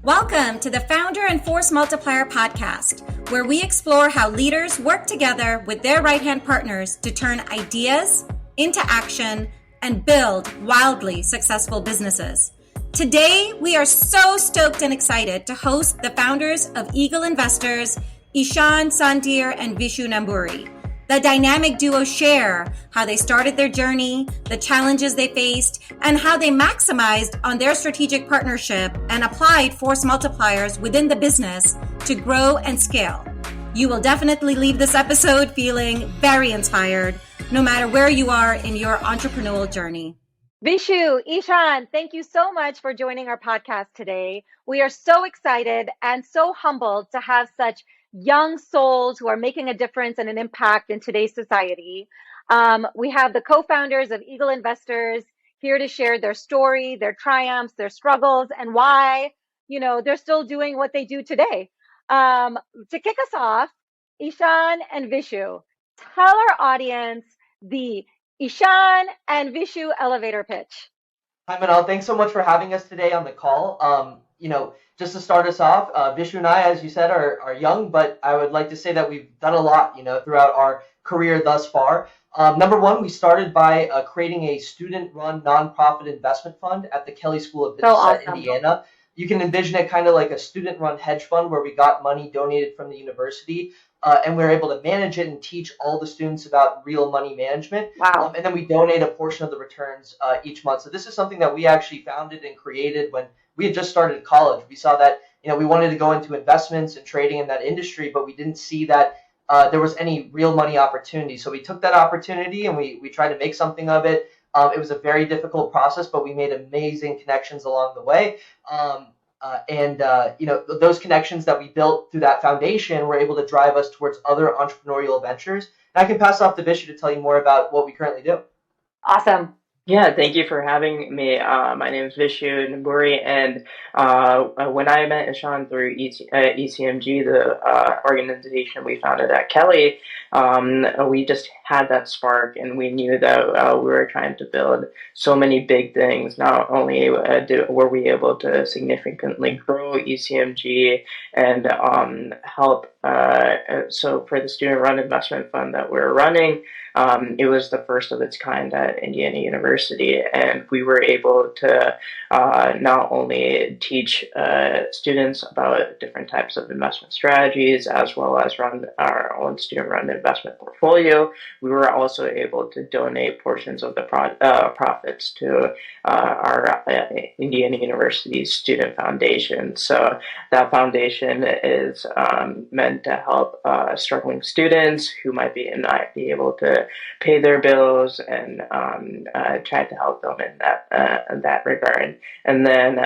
Welcome to the Founder and Force Multiplier podcast, where we explore how leaders work together with their right-hand partners to turn ideas into action and build wildly successful businesses. Today, we are so stoked and excited to host the founders of Eagle Investors, Ishaan, Sandhir, and Vishu Namburi. The dynamic duo share how they started their journey, the challenges they faced, and how they maximized on their strategic partnership and applied force multipliers within the business to grow and scale. You will definitely leave this episode feeling very inspired, no matter where you are in your entrepreneurial journey. Vishu, Ishaan, thank you so much for joining our podcast today. We are so excited and so humbled to have such young souls who are making a difference and an impact in today's society. We have the co-founders of Eagle Investors here to share their story, their triumphs, their struggles, and why, they're still doing what they do today. To kick us off, Ishaan and Vishu, tell our audience the Ishaan and Vishu elevator pitch. Hi, Manal. Thanks so much for having us today on the call. Just to start us off, Vishu and I, as you said, are young, but I would like to say that we've done a lot, throughout our career thus far. Number one, we started by creating a student-run nonprofit investment fund at the Kelley School of Business at Indiana. You can envision it kind of like a student-run hedge fund where we got money donated from the university, and we were able to manage it and teach all the students about real money management. Wow. And then we donate a portion of the returns each month. So this is something that we actually founded and created when we had just started college. We saw that, we wanted to go into investments and trading in that industry, but we didn't see that there was any real money opportunity. So we took that opportunity and we tried to make something of it. It was a very difficult process, but we made amazing connections along the way. Those connections that we built through that foundation were able to drive us towards other entrepreneurial ventures. And I can pass off to Vishu to tell you more about what we currently do. Awesome. Yeah, thank you for having me. My name is Vishu Namburi, and when I met Ishaan through ECMG, the organization we founded at Kelley, we just had that spark, and we knew that we were trying to build so many big things. Not only were we able to significantly grow ECMG and help, so for the student-run investment fund that we're running, it was the first of its kind at Indiana University, and we were able to not only teach students about different types of investment strategies, as well as run our own student-run investment portfolio. We were also able to donate portions of the profits to our Indiana University Student Foundation. So that foundation is meant to help struggling students who might not be able to pay their bills, and try to help them in that regard. And then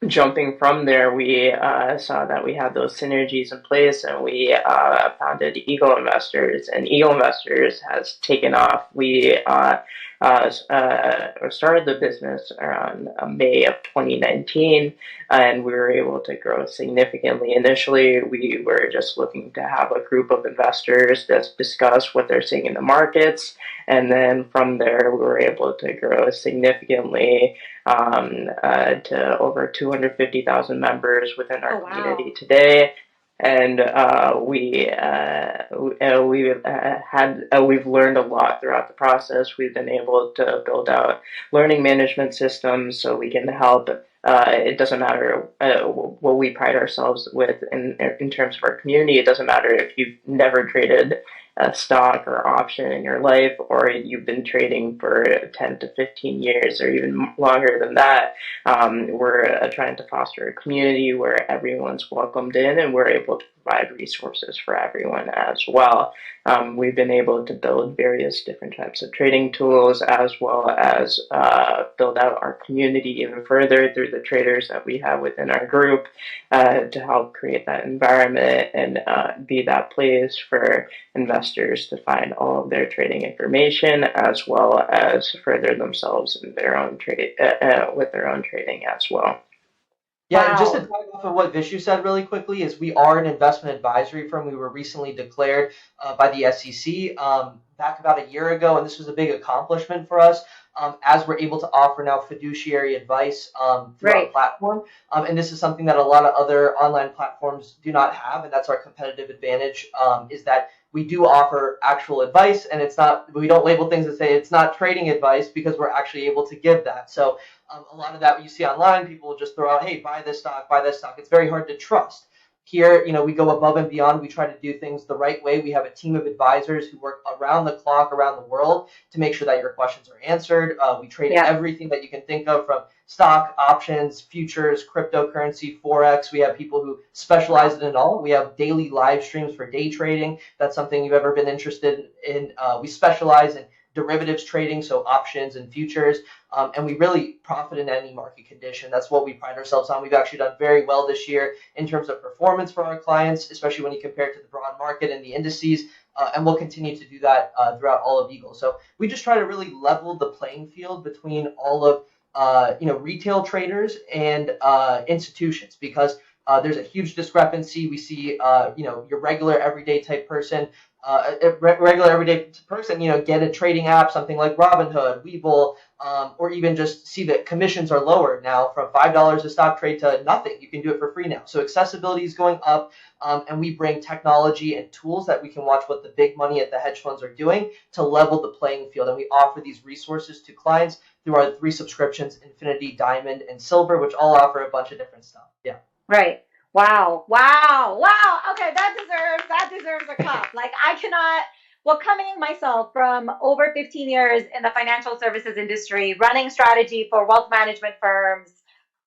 jumping from there, we saw that we had those synergies in place, and we founded Eagle Investors, and Eagle Investors has taken off. We started the business around May of 2019, and we were able to grow significantly. Initially, we were just looking to have a group of investors that discuss what they're seeing in the markets, and then from there, we were able to grow significantly to over 250,000 members within our community today. And we've learned a lot throughout the process. We've been able to build out learning management systems so we can help. It doesn't matter what we pride ourselves with in terms of our community. It doesn't matter if you've never traded a stock or option in your life, or you've been trading for 10 to 15 years or even longer than that. We're trying to foster a community where everyone's welcomed in, and we're able to provide resources for everyone as well. We've been able to build various different types of trading tools, as well as build out our community even further through the traders that we have within our group, to help create that environment and be that place for investors to find all of their trading information, as well as further themselves in their own trade with their own trading as well. Yeah, and just to talk off of what Vishu said really quickly, is we are an investment advisory firm. We were recently declared by the SEC back about a year ago, and this was a big accomplishment for us. As we're able to offer now fiduciary advice through our platform. And this is something that a lot of other online platforms do not have, and that's our competitive advantage, is that we do offer actual advice, and we don't label things and say it's not trading advice, because we're actually able to give that. So a lot of that you see online, people will just throw out, hey, buy this stock, buy this stock. It's very hard to trust. Here, we go above and beyond. We try to do things the right way. We have a team of advisors who work around the clock, around the world, to make sure that your questions are answered. We trade everything that you can think of, from stock, options, futures, cryptocurrency, Forex. We have people who specialize in it all. We have daily live streams for day trading. That's something you've ever been interested in. We specialize in derivatives trading, so options and futures, and we really profit in any market condition. That's what we pride ourselves on. We've actually done very well this year in terms of performance for our clients, especially when you compare it to the broad market and the indices, and we'll continue to do that throughout all of Eagle. So we just try to really level the playing field between all of retail traders and institutions, because there's a huge discrepancy. We see your regular everyday type person, get a trading app, something like Robinhood, Webull, or even just see that commissions are lower now from $5 a stock trade to nothing. You can do it for free now. So accessibility is going up, and we bring technology and tools that we can watch what the big money at the hedge funds are doing to level the playing field. And we offer these resources to clients through our 3 subscriptions, Infinity, Diamond, and Silver, which all offer a bunch of different stuff. Yeah. Right. Wow. Okay, that deserves a clap. Like, I cannot, coming myself from over 15 years in the financial services industry, running strategy for wealth management firms,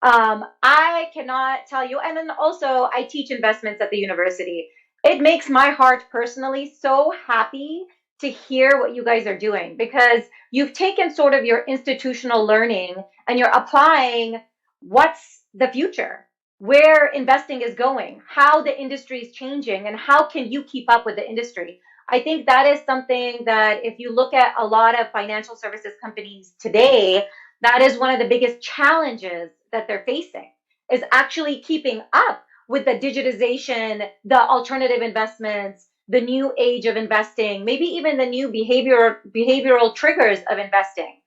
I cannot tell you. And then also I teach investments at the university. It makes my heart personally so happy to hear what you guys are doing, because you've taken sort of your institutional learning and you're applying what's the future, where investing is going, how the industry is changing, and how can you keep up with the industry. I think that is something that, if you look at a lot of financial services companies today, that is one of the biggest challenges that they're facing, is actually keeping up with the digitization, the alternative investments, the new age of investing, maybe even the new behavioral triggers of investing.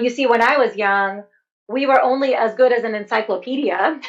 You see, when I was young, we were only as good as an encyclopedia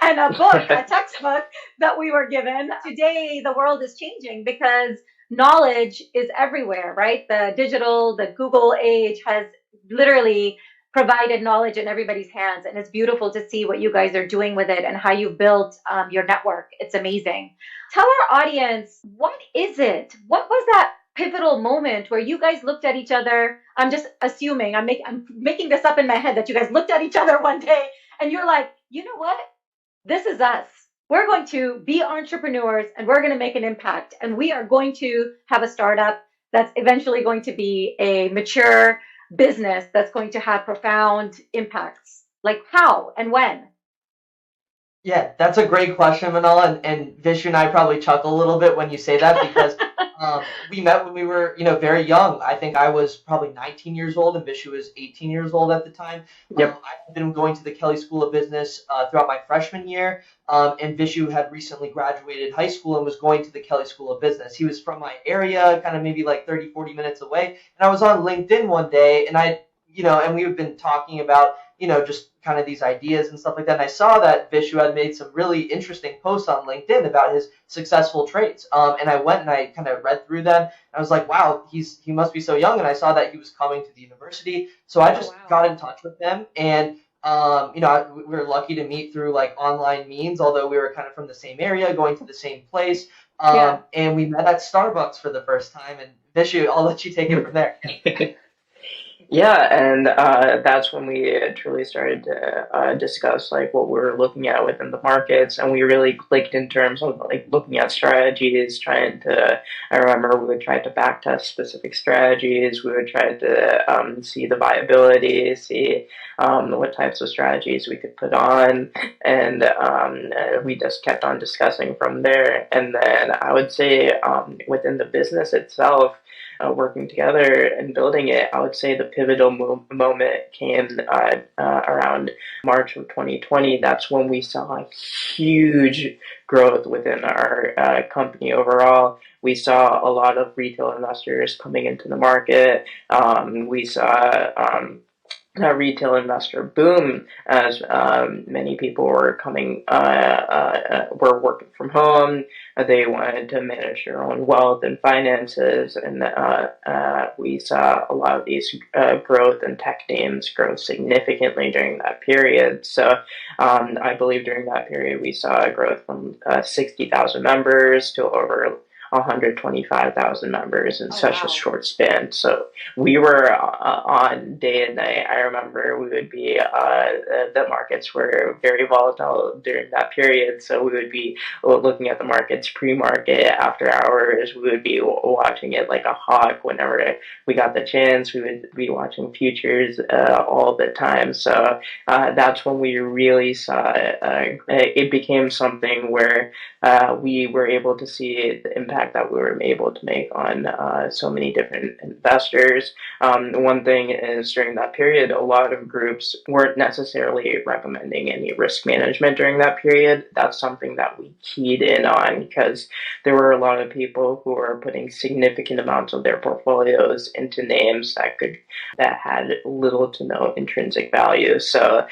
and a book, a textbook that we were given. Today, the world is changing because knowledge is everywhere, right? The Google age has literally provided knowledge in everybody's hands. And it's beautiful to see what you guys are doing with it and how you built your network. It's amazing. Tell our audience, what is it? What was that pivotal moment where you guys looked at each other? I'm just assuming, I'm making this up in my head, that you guys looked at each other one day and you're like, you know what? This is us. We're going to be entrepreneurs and we're going to make an impact. And we are going to have a startup that's eventually going to be a mature business that's going to have profound impacts. Like, how and when? Yeah, that's a great question, Manal, and Vishu and I probably chuckle a little bit when you say that, because we met when we were, very young. I think I was probably 19 years old and Vishu was 18 years old at the time. Yep. I've been going to the Kelley School of Business throughout my freshman year, and Vishu had recently graduated high school and was going to the Kelley School of Business. He was from my area, kind of maybe like 30, 40 minutes away, and I was on LinkedIn one day, and and we had been talking about, just kind of these ideas and stuff like that. And I saw that Vishu had made some really interesting posts on LinkedIn about his successful trades. And I went and I kind of read through them. And I was like, wow, he must be so young. And I saw that he was coming to the university. So I just got in touch with him. And, we were lucky to meet through like online means, although we were kind of from the same area, going to the same place. And we met at Starbucks for the first time. And Vishu, I'll let you take it from there. Yeah, and that's when we truly started to discuss like what we were looking at within the markets, and we really clicked in terms of like looking at strategies. I remember we would try to backtest specific strategies. We would try to see the viability, see what types of strategies we could put on, and we just kept on discussing from there. And then I would say within the business itself, working together and building it, I would say the pivotal moment came around March of 2020. That's when we saw huge growth within our company overall. we saw a lot of retail investors coming into the market. We saw retail investor boom as many people were were working from home. They wanted to manage their own wealth and finances, and we saw a lot of these growth and tech names grow significantly during that period. So I believe during that period we saw a growth from 60,000 members to over 125,000 members in such a short span. So we were on day and night. I remember we would be, the markets were very volatile during that period. So we would be looking at the markets pre-market, after hours. We would be watching it like a hawk whenever we got the chance. We would be watching futures all the time. So that's when we really saw it became something where we were able to see the impact that we were able to make on so many different investors. One thing is during that period, a lot of groups weren't necessarily recommending any risk management during that period. That's something that we keyed in on because there were a lot of people who were putting significant amounts of their portfolios into names that had little to no intrinsic value. So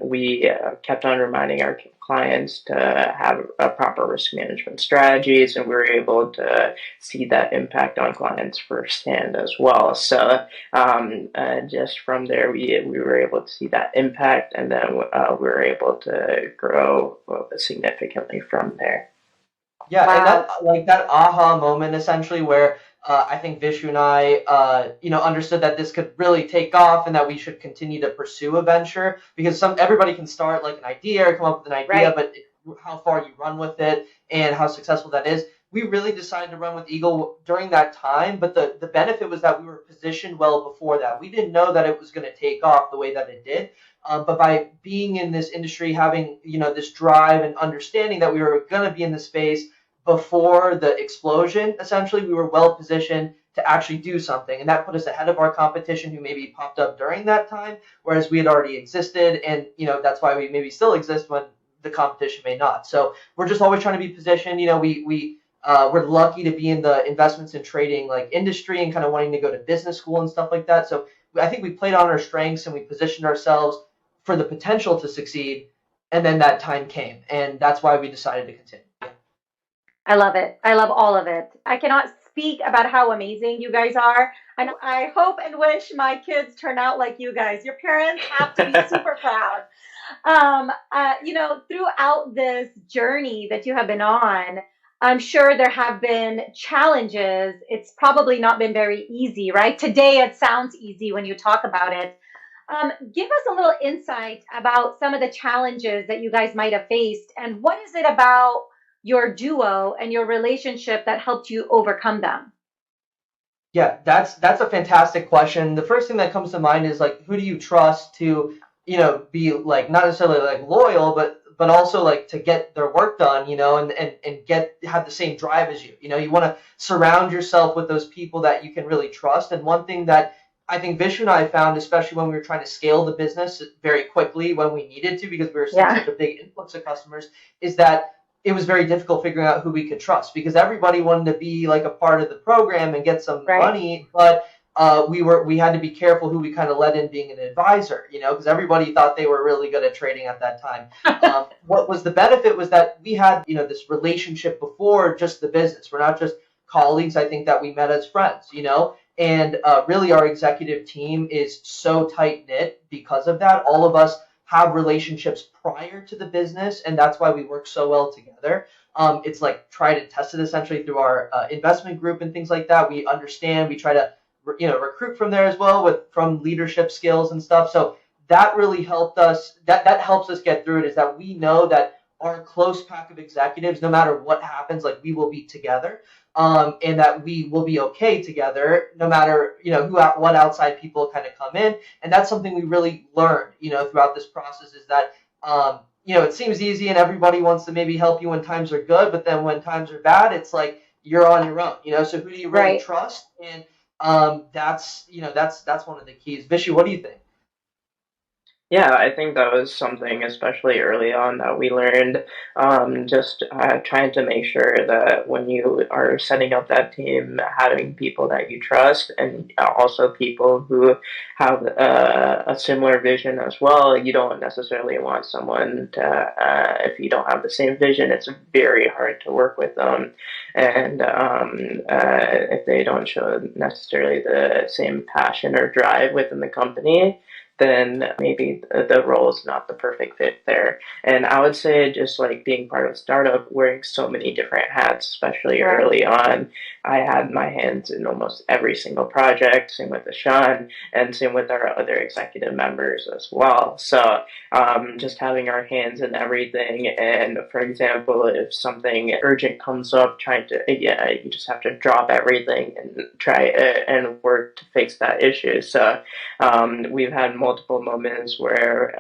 we kept on reminding our clients to have a proper risk management strategies, and we were able to see that impact on clients firsthand as well. So just from there, we were able to see that impact, and then we were able to grow significantly from there. Yeah, wow. And that aha moment essentially where I think Vishu and I, understood that this could really take off and that we should continue to pursue a venture because everybody can start like an idea or come up with an idea, right. But how far you run with it and how successful that is. We really decided to run with Eagle during that time, but the benefit was that we were positioned well before that. We didn't know that it was going to take off the way that it did, but by being in this industry, having this drive and understanding that we were going to be in the space before the explosion, essentially, we were well positioned to actually do something. And that put us ahead of our competition who maybe popped up during that time, whereas we had already existed. And, that's why we maybe still exist when the competition may not. So we're just always trying to be positioned. We're lucky to be in the investments and trading like industry and kind of wanting to go to business school and stuff like that. So I think we played on our strengths and we positioned ourselves for the potential to succeed. And then that time came. And that's why we decided to continue. I love it. I love all of it. I cannot speak about how amazing you guys are. I hope and wish my kids turn out like you guys. Your parents have to be super proud. Throughout this journey that you have been on, I'm sure there have been challenges. It's probably not been very easy, right? Today, it sounds easy when you talk about it. Give us a little insight about some of the challenges that you guys might have faced, and what is it about your duo and your relationship that helped you overcome them? Yeah, that's a fantastic question. The first thing that comes to mind is like, who do you trust to, be like not necessarily like loyal, but also like to get their work done, and have the same drive as you. You want to surround yourself with those people that you can really trust. And one thing that I think Vishu and I found, especially when we were trying to scale the business very quickly when we needed to, because we were seeing such a big influx of customers, is that it was very difficult figuring out who we could trust because everybody wanted to be like a part of the program and get some money, but we had to be careful who we kind of let in being an advisor, because everybody thought they were really good at trading at that time. What was the benefit was that we had, this relationship before just the business. We're not just colleagues. I think that we met as friends, and really our executive team is so tight knit because of that. All of us have relationships prior to the business, and that's why we work so well together. It's like tried and tested essentially through our investment group and things like that. We understand, we try to recruit from there as well from leadership skills and stuff. So that really helped us, that helps us get through it, is that we know that our close pack of executives, no matter what happens, like we will be together. And that we will be okay together, no matter what outside people kind of come in, and that's something we really learned, throughout this process. Is that it seems easy and everybody wants to maybe help you when times are good, but then when times are bad, it's like you're on your own, So who do you really trust? And that's one of the keys. Vishu, what do you think? Yeah, I think that was something, especially early on, that we learned. Just trying to make sure that when you are setting up that team, having people that you trust and also people who have a similar vision as well. You don't necessarily want someone to, if you don't have the same vision, it's very hard to work with them. And if they don't show necessarily the same passion or drive within the company, then maybe the role is not the perfect fit there. And I would say just like being part of a startup, wearing so many different hats, especially Right. early on, I had my hands in almost every single project, same with Ishaan, and same with our other executive members as well. So just having our hands in everything. And for example, if something urgent comes up, trying to, yeah, you just have to drop everything and try and work to fix that issue. So we've had multiple moments where,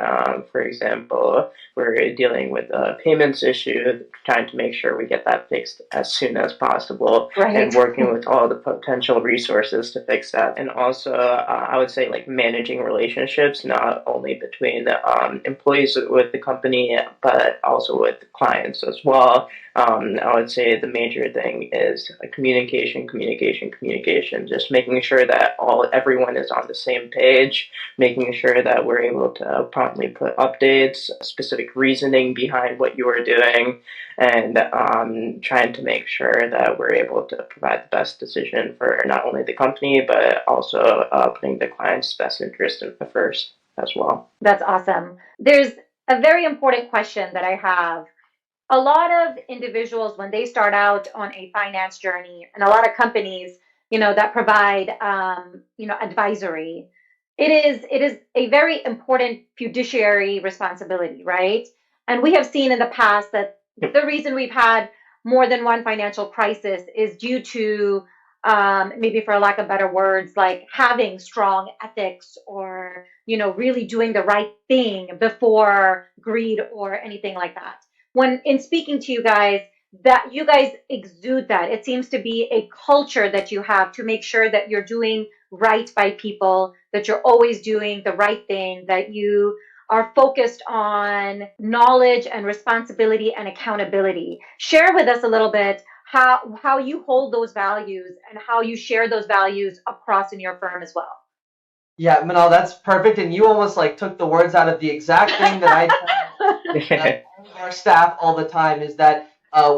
for example, we're dealing with a payments issue, trying to make sure we get that fixed as soon as possible, and Right. working with all the potential resources to fix that. And also, I would say like managing relationships, not only between employees with the company, but also with clients as well. I would say the major thing is communication, communication, communication. Just making sure that everyone is on the same page, making sure that we're able to promptly put updates, specific reasoning behind what you are doing, and trying to make sure that we're able to provide the best decision for not only the company but also putting the client's best interest in the first as well. That's awesome. There's a very important question that I have. A lot of individuals, when they start out on a finance journey, and a lot of companies, that provide, advisory, it is a very important fiduciary responsibility, right? And we have seen in the past that the reason we've had more than one financial crisis is due to, maybe for lack of better words, like having strong ethics, or really doing the right thing before greed or anything like that. When in speaking to you guys, that you guys exude that. It seems to be a culture that you have to make sure that you're doing right by people, that you're always doing the right thing, that you are focused on knowledge and responsibility and accountability. Share with us a little bit how you hold those values and how you share those values across in your firm as well. Yeah, Manal, that's perfect. And you almost like took the words out of the exact thing that I tell all of our staff all the time is that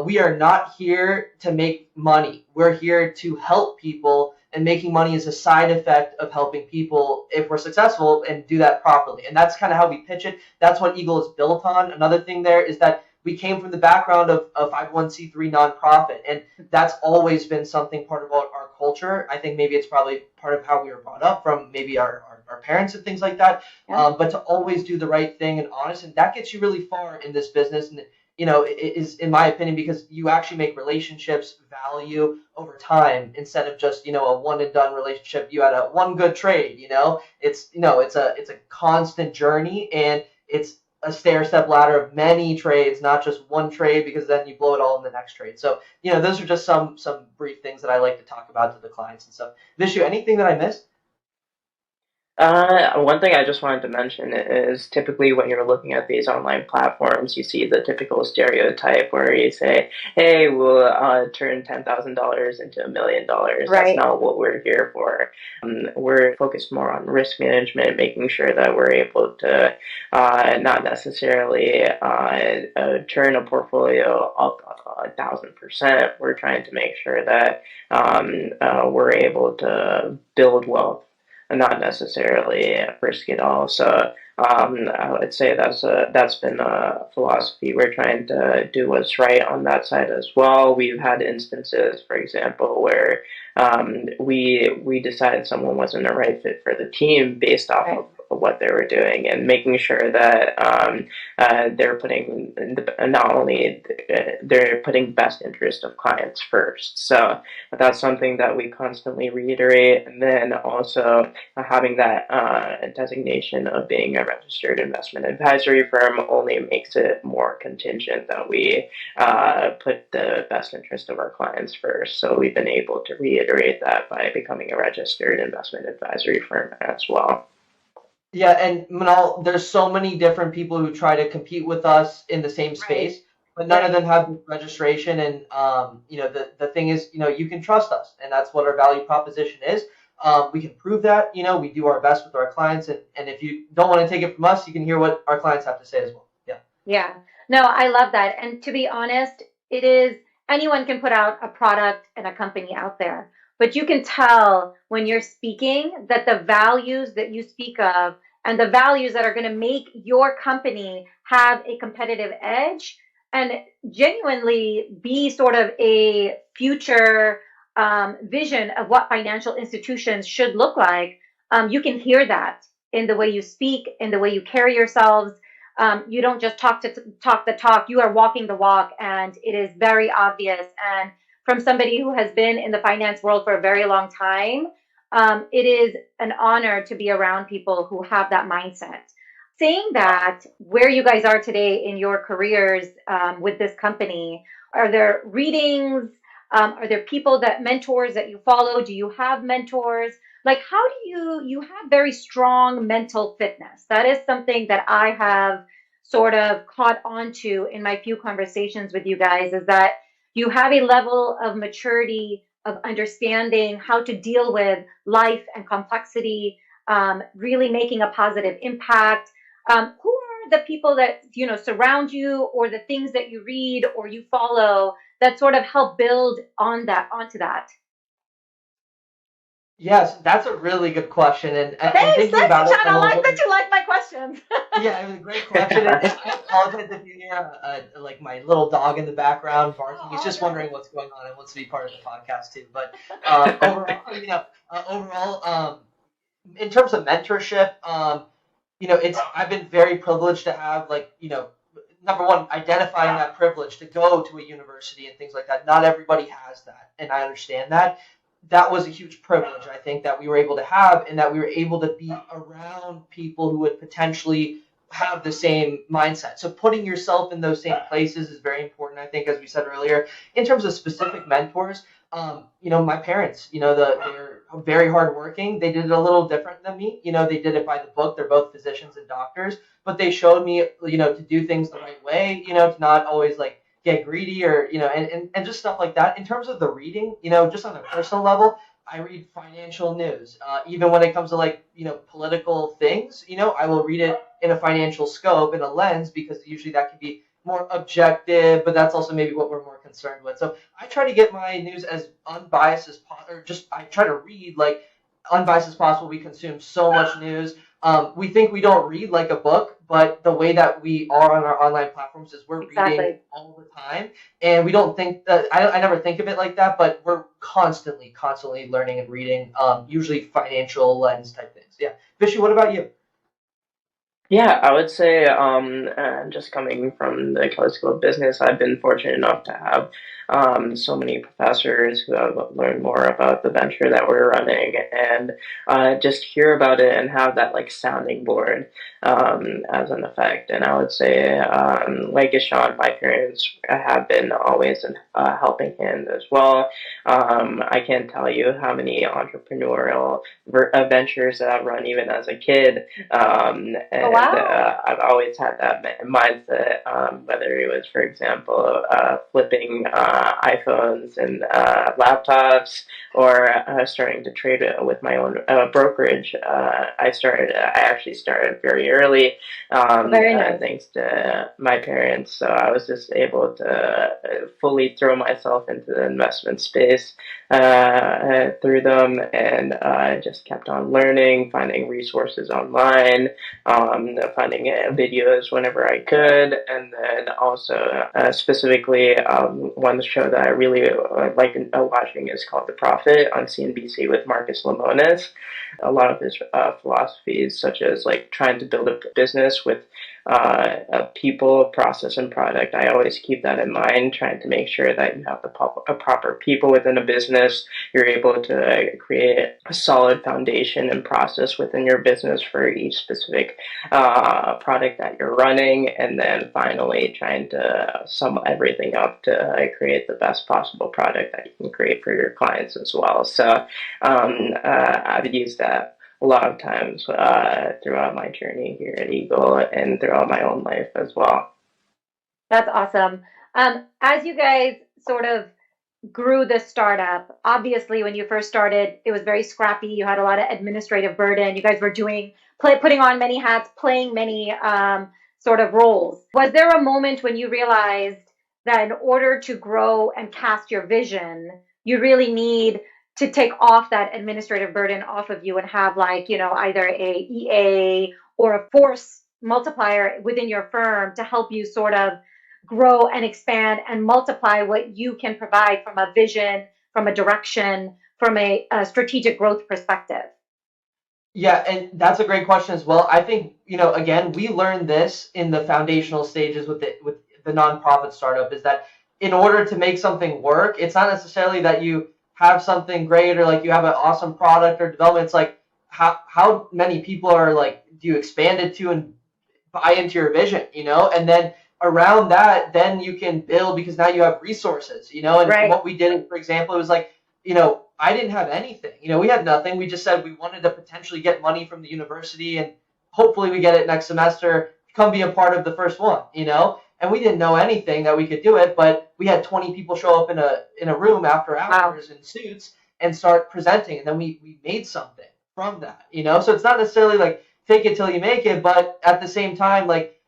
we are not here to make money. We're here to help people, and making money is a side effect of helping people if we're successful and do that properly. And that's kind of how we pitch it. That's what Eagle is built on. Another thing there is that we came from the background of a 501c3 nonprofit, and that's always been something part of our culture. I think maybe it's probably part of how we were brought up from maybe our parents and things like that. Yeah. But to always do the right thing and honest, and that gets you really far in this business. And it is, in my opinion, because you actually make relationships value over time instead of just a one and done relationship. You had a one good trade. It's a constant journey, and it's a stair step ladder of many trades, not just one trade, because then you blow it all in the next trade. So those are just some brief things that I like to talk about to the clients and stuff. Vishu, anything that I missed? One thing I just wanted to mention is typically when you're looking at these online platforms, you see the typical stereotype where you say, "Hey, we'll turn $10,000 into $1 million." That's Right. not what we're here for. We're focused more on risk management, making sure that we're able to not necessarily turn a portfolio up 1,000%. We're trying to make sure that we're able to build wealth and not necessarily risk it all. So I would say that's been a philosophy. We're trying to do what's right on that side as well. We've had instances, for example, where we decided someone wasn't a right fit for the team based off Right. of what they were doing, and making sure that they're putting not only they're putting best interest of clients first. So that's something that we constantly reiterate, and then also having that designation of being a registered investment advisory firm only makes it more contingent that we put the best interest of our clients first. So we've been able to reiterate that by becoming a registered investment advisory firm as well. Yeah, and Manal, there's so many different people who try to compete with us in the same Right. space, but none of Right. them have the registration. And the thing is, you can trust us, and that's what our value proposition is. We can prove that. We do our best with our clients, and if you don't want to take it from us, you can hear what our clients have to say as well. Yeah. Yeah. No, I love that. And to be honest, it is anyone can put out a product and a company out there, but you can tell when you're speaking that the values that you speak of and the values that are going to make your company have a competitive edge and genuinely be sort of a future vision of what financial institutions should look like. You can hear that in the way you speak, in the way you carry yourselves. You don't just talk the talk, you are walking the walk, and it is very obvious. And from somebody who has been in the finance world for a very long time, it is an honor to be around people who have that mindset. Saying that, where you guys are today in your careers with this company, are there readings? Are there people that mentors that you follow? Do you have mentors? Like, how do you have very strong mental fitness? That is something that I have sort of caught on to in my few conversations with you guys, is that you have a level of maturity of understanding how to deal with life and complexity, really making a positive impact. Who are the people that surround you, or the things that you read or you follow that sort of help build onto that? Yes, that's a really good question, and Thanks, thinking thanks, about it Ishaan. a I little like bit. that you like my questions. Yeah, it was a great question, and I apologize if you hear like my little dog in the background barking. He's All just good. wondering what's going on and wants to be part of the podcast too. But overall, in terms of mentorship, it's I've been very privileged to have like number one, identifying that privilege to go to a university and things like that. Not everybody has that, and I understand that. That was a huge privilege, I think, that we were able to have, and that we were able to be around people who would potentially have the same mindset. So putting yourself in those same places is very important, I think, as we said earlier. In terms of specific mentors, my parents, they're very hardworking. They did it a little different than me. They did it by the book. They're both physicians and doctors, but they showed me, to do things the right way, to not always like get greedy or, and just stuff like that. In terms of the reading, just on a personal level, I read financial news. Even when it comes to like, political things, I will read it in a financial scope, in a lens, because usually that can be more objective, but that's also maybe what we're more concerned with. So I try to get my news as unbiased as possible, or just I try to read like unbiased as possible. We consume so much news. We think we don't read like a book, but the way that we are on our online platforms is we're reading Exactly. all the time, and we don't think that I never think of it like that, but we're constantly learning and reading, usually financial lens type things. Yeah, Vishu, what about you? Yeah, I would say, just coming from the Kelley School of Business, I've been fortunate enough to have so many professors who have learned more about the venture that we're running, and just hear about it and have that like sounding board as an effect. And I would say, like Ishaan, my parents have been always a helping hand as well. I can't tell you how many entrepreneurial ventures that I've run even as a kid, Oh, and wow. I've always had that mindset, whether it was, for example, flipping iPhones and laptops, or starting to trade with my own brokerage. I actually started very early, Very nice. thanks to my parents. So I was just able to fully throw myself into the investment space through them, and I just kept on learning, finding resources online, finding videos whenever I could, and then also specifically one show that I really like watching is called The Profit on CNBC with Marcus Lemonis. A lot of his philosophies, such as like trying to build a business with people, process, and product. I always keep that in mind, trying to make sure that you have the proper people within a business. You're able to create a solid foundation and process within your business for each specific product that you're running, and then finally trying to sum everything up to create the best possible product that you can create for your clients as well. So I've used that a lot of times throughout my journey here at Eagle and throughout my own life as well. That's awesome. As you guys sort of grew the startup, obviously when you first started, it was very scrappy. You had a lot of administrative burden. You guys were putting on many hats, playing many sort of roles. Was there a moment when you realized that in order to grow and cast your vision, you really need to take off that administrative burden off of you and have, like, either a EA or a force multiplier within your firm to help you sort of grow and expand and multiply what you can provide from a vision, from a direction, from a strategic growth perspective? Yeah, and that's a great question as well. I think, again, we learned this in the foundational stages with the nonprofit startup, is that in order to make something work, it's not necessarily that you have something great or like you have an awesome product or development. It's like how many people are like, do you expand it to and buy into your vision, and then around that, then you can build, because now you have resources, and Right. what we did, for example, it was like, I didn't have anything, we had nothing. We just said we wanted to potentially get money from the university and hopefully we get it next semester, come be a part of the first one, and we didn't know anything that we could do it, but we had 20 people show up in a room after hours in suits and start presenting, and then we made something from that, so it's not necessarily like fake it till you make it, but at the same time, like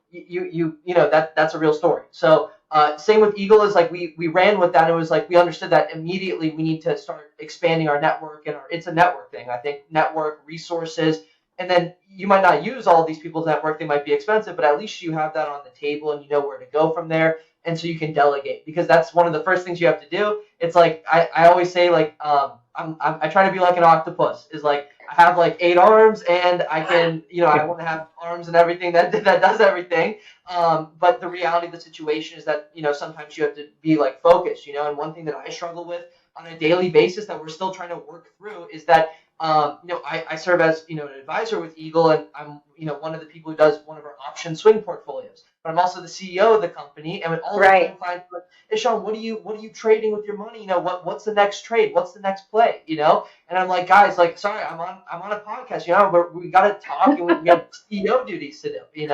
that's a real story. So same with Eagle, is like we ran with that. It was like we understood that immediately we need to start expanding our network, and it's a network thing. I think network, resources, and then you might not use all these people's network. They might be expensive, but at least you have that on the table and you know where to go from there. And so you can delegate, because that's one of the first things you have to do. It's like I always say, like I try to be like an octopus. Is like I have like 8 arms, and I can, I want to have arms and everything that does everything. But the reality of the situation is that, sometimes you have to be like focused, and one thing that I struggle with on a daily basis that we're still trying to work through is that, I serve as, an advisor with Eagle, and I'm, one of the people who does one of our option swing portfolios. But I'm also the CEO of the company, and with all the time clients like, Ishaan, what are you trading with your money? What's the next trade? What's the next play? And I'm like, guys, like, sorry, I'm on a podcast. We got to talk, and we have CEO duties to do.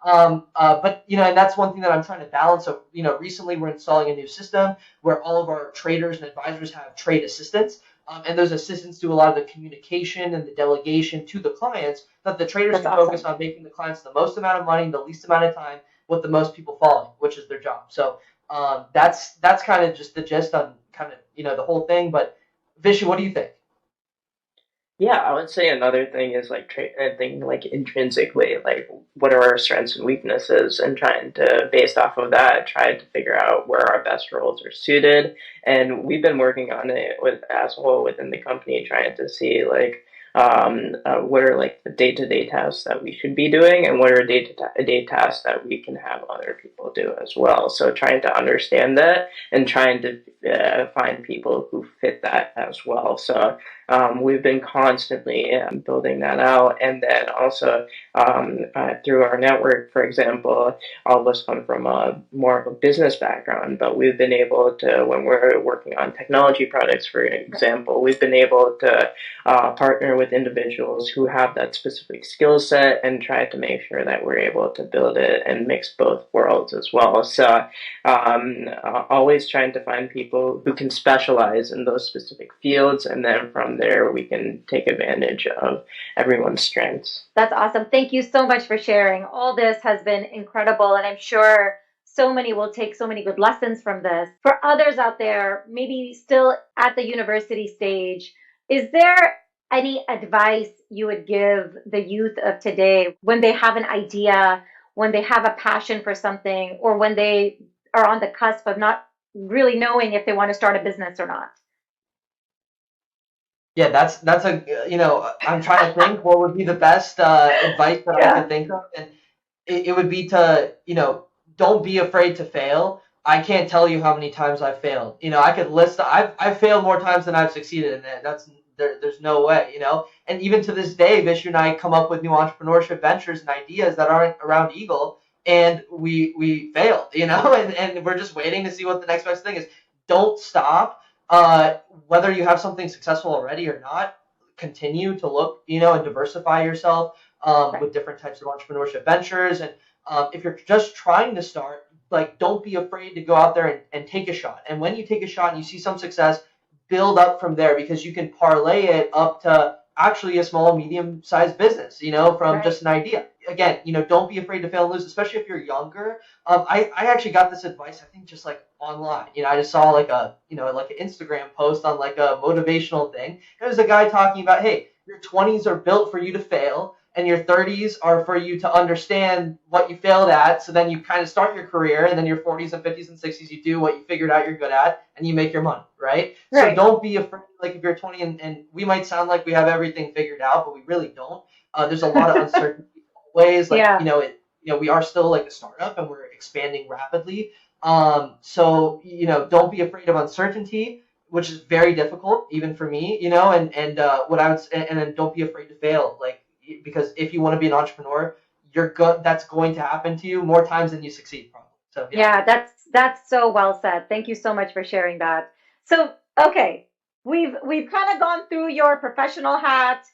But and that's one thing that I'm trying to balance. So recently we're installing a new system where all of our traders and advisors have trade assistants. And those assistants do a lot of the communication and the delegation to the clients, that the traders can focus on making the clients the most amount of money in the least amount of time with the most people following, which is their job. So that's kind of just the gist on kind of, the whole thing. But Vishu, what do you think? Yeah, I would say another thing is like thinking like intrinsically, like what are our strengths and weaknesses, and trying to, based off of that, try to figure out where our best roles are suited. And we've been working on it as a whole within the company, trying to see like what are like the day-to-day tasks that we should be doing, and what are day-to-day tasks that we can have other people do as well. So trying to understand that and trying to find people who fit that as well. So we've been constantly building that out, and then also through our network, for example, all of us come from more of a business background, but we've been able to, when we're working on technology products, for example, we've been able to partner with individuals who have that specific skill set and try to make sure that we're able to build it and mix both worlds as well. So always trying to find people who can specialize in those specific fields, and then from there we can take advantage of everyone's strengths. That's awesome. Thank you so much for sharing. All this has been incredible, and I'm sure so many will take so many good lessons from this. For others out there, maybe still at the university stage, is there any advice you would give the youth of today when they have an idea, when they have a passion for something, or when they are on the cusp of not really knowing if they want to start a business or not? Yeah, that's I'm trying to think what would be the best advice that I could think of, and it would be to, don't be afraid to fail. I can't tell you how many times I've failed. I could list. I've failed more times than I've succeeded, and there's no way. And even to this day, Vishu and I come up with new entrepreneurship ventures and ideas that aren't around Eagle, and we failed. And we're just waiting to see what the next best thing is. Don't stop. Whether you have something successful already or not, continue to look, and diversify yourself with different types of entrepreneurship ventures. And if you're just trying to start, like, don't be afraid to go out there and take a shot. And when you take a shot and you see some success, build up from there, because you can parlay it up to actually a small, medium-sized business, from just an idea. Again, don't be afraid to fail and lose, especially if you're younger. I actually got this advice, I think, just like online. I just saw like like an Instagram post on like a motivational thing. There's a guy talking about, hey, your 20s are built for you to fail, and your 30s are for you to understand what you failed at. So then you kind of start your career, and then your 40s and 50s and 60s, you do what you figured out you're good at, and you make your money, right? So don't be afraid, like if you're 20 and we might sound like we have everything figured out, but we really don't. There's a lot of uncertainty ways, like, we are still like a startup and we're expanding rapidly. So, don't be afraid of uncertainty, which is very difficult, even for me, and what I would say, and then don't be afraid to fail, like, because if you want to be an entrepreneur, that's going to happen to you more times than you succeed, probably. So that's so well said. Thank you so much for sharing that. So, okay, we've kind of gone through your professional hat.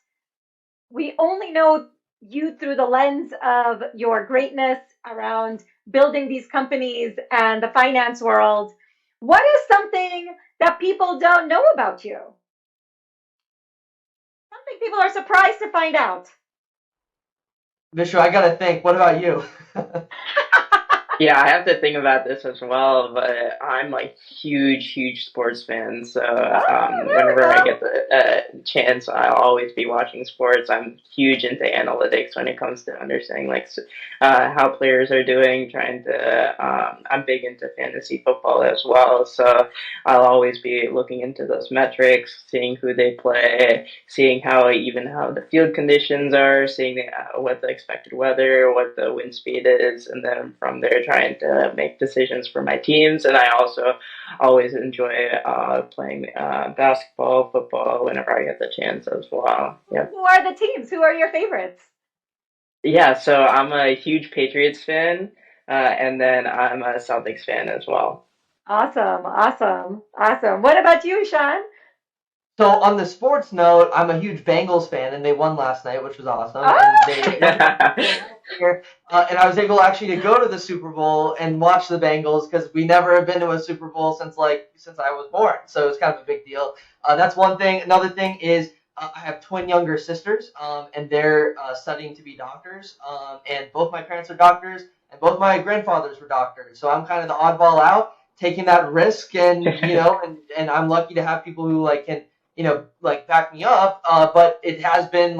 We only know you through the lens of your greatness around building these companies and the finance world. What is something that people don't know about you? Something people are surprised to find out. Vishu, I gotta think. What about you? Yeah, I have to think about this as well, but I'm like huge sports fan. So whenever I get the chance, I'll always be watching sports. I'm huge into analytics when it comes to understanding like how players are doing. I'm big into fantasy football as well, so I'll always be looking into those metrics, seeing who they play, seeing how the field conditions are, seeing what the expected weather, what the wind speed is, and then from there trying to make decisions for my teams. And I also always enjoy playing basketball, football whenever I get the chance as well. Yeah. Who are the teams? Who are your favorites? Yeah, so I'm a huge Patriots fan, and then I'm a Celtics fan as well. Awesome. What about you, Ishaan? So on the sports note, I'm a huge Bengals fan, and they won last night, which was awesome. And I was able actually to go to the Super Bowl and watch the Bengals, because we never have been to a Super Bowl since I was born. So it was kind of a big deal. That's one thing. Another thing is I have twin younger sisters, and they're studying to be doctors. And both my parents are doctors, and both my grandfathers were doctors. So I'm kind of the oddball out, taking that risk, and and I'm lucky to have people who can back me up. But it has been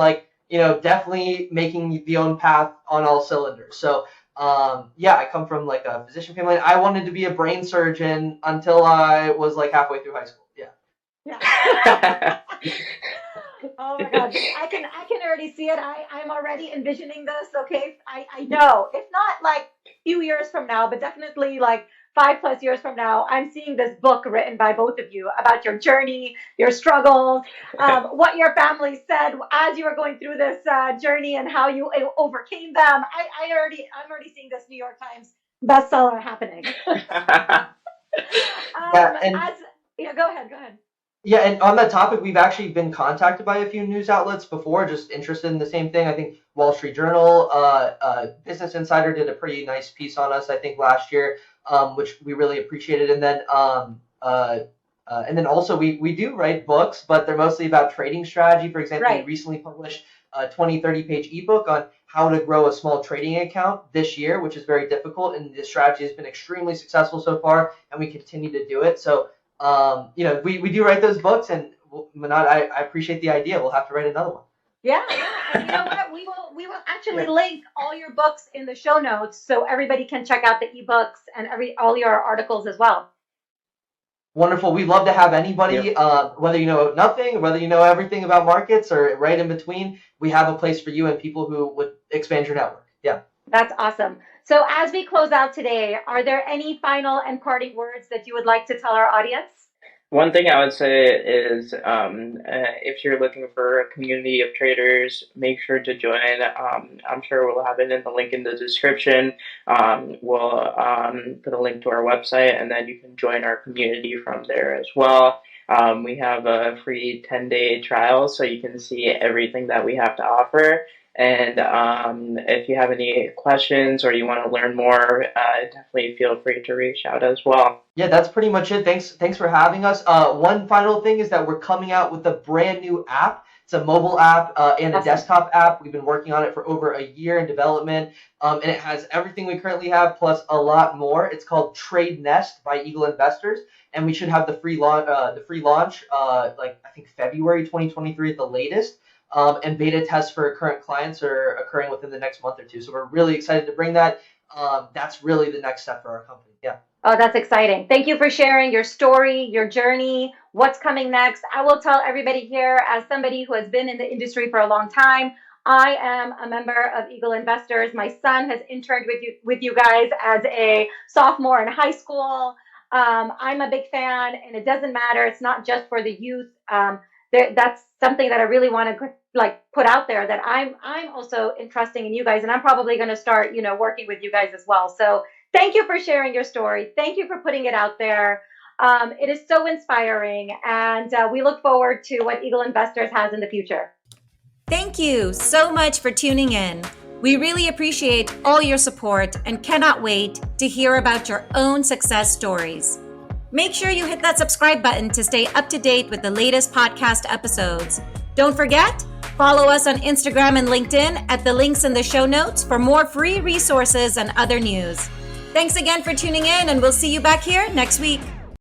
definitely making the own path on all cylinders. So I come from a physician family. I wanted to be a brain surgeon until I was halfway through high school. Yeah. Oh my God. I can already see it. I'm already envisioning this. Okay. I know, if not a few years from now, but definitely 5+ years from now, I'm seeing this book written by both of you about your journey, your struggles, what your family said as you were going through this journey, and how you overcame them. I'm already seeing this New York Times bestseller happening. Go ahead. Yeah, and on that topic, we've actually been contacted by a few news outlets before, just interested in the same thing. I think Wall Street Journal, Business Insider did a pretty nice piece on us, I think, last year, which we really appreciated. And then also we do write books, but they're mostly about trading strategy. For example, we recently published a 20-30-page ebook on how to grow a small trading account this year, which is very difficult. And the strategy has been extremely successful so far, and we continue to do it. So we do write those books, and Manal, I appreciate the idea. We'll have to write another one. Yeah. And you know what? We will actually link all your books in the show notes, so everybody can check out the ebooks and all your articles as well. Wonderful. We'd love to have anybody, whether you know nothing, whether you know everything about markets, or right in between. We have a place for you and people who would expand your network. Yeah. That's awesome. So as we close out today, are there any final and parting words that you would like to tell our audience? One thing I would say is if you're looking for a community of traders, make sure to join. I'm sure we'll have it in the link in the description. We'll put a link to our website, and then you can join our community from there as well. We have a free 10-day trial, so you can see everything that we have to offer. And if you have any questions or you want to learn more, definitely feel free to reach out as well. Yeah, that's pretty much it. Thanks for having us. One final thing is that we're coming out with a brand new app. It's a mobile app and a desktop app. We've been working on it for over a year in development, and it has everything we currently have plus a lot more. It's called Trade Nest by Eagle Investors, and we should have the free launch, like I think February 2023 at the latest. And beta tests for current clients are occurring within the next month or two. So we're really excited to bring that. That's really the next step for our company. Yeah. Oh, that's exciting. Thank you for sharing your story, your journey, what's coming next. I will tell everybody here, as somebody who has been in the industry for a long time, I am a member of Eagle Investors. My son has interned with you guys as a sophomore in high school. I'm a big fan, and it doesn't matter. It's not just for the youth. That's something that I really want to put out there, that I'm also entrusting in you guys, and I'm probably going to start, working with you guys as well. So thank you for sharing your story. Thank you for putting it out there. It is so inspiring, and we look forward to what Eagle Investors has in the future. Thank you so much for tuning in. We really appreciate all your support and cannot wait to hear about your own success stories. Make sure you hit that subscribe button to stay up to date with the latest podcast episodes. Don't forget, follow us on Instagram and LinkedIn at the links in the show notes for more free resources and other news. Thanks again for tuning in, and we'll see you back here next week.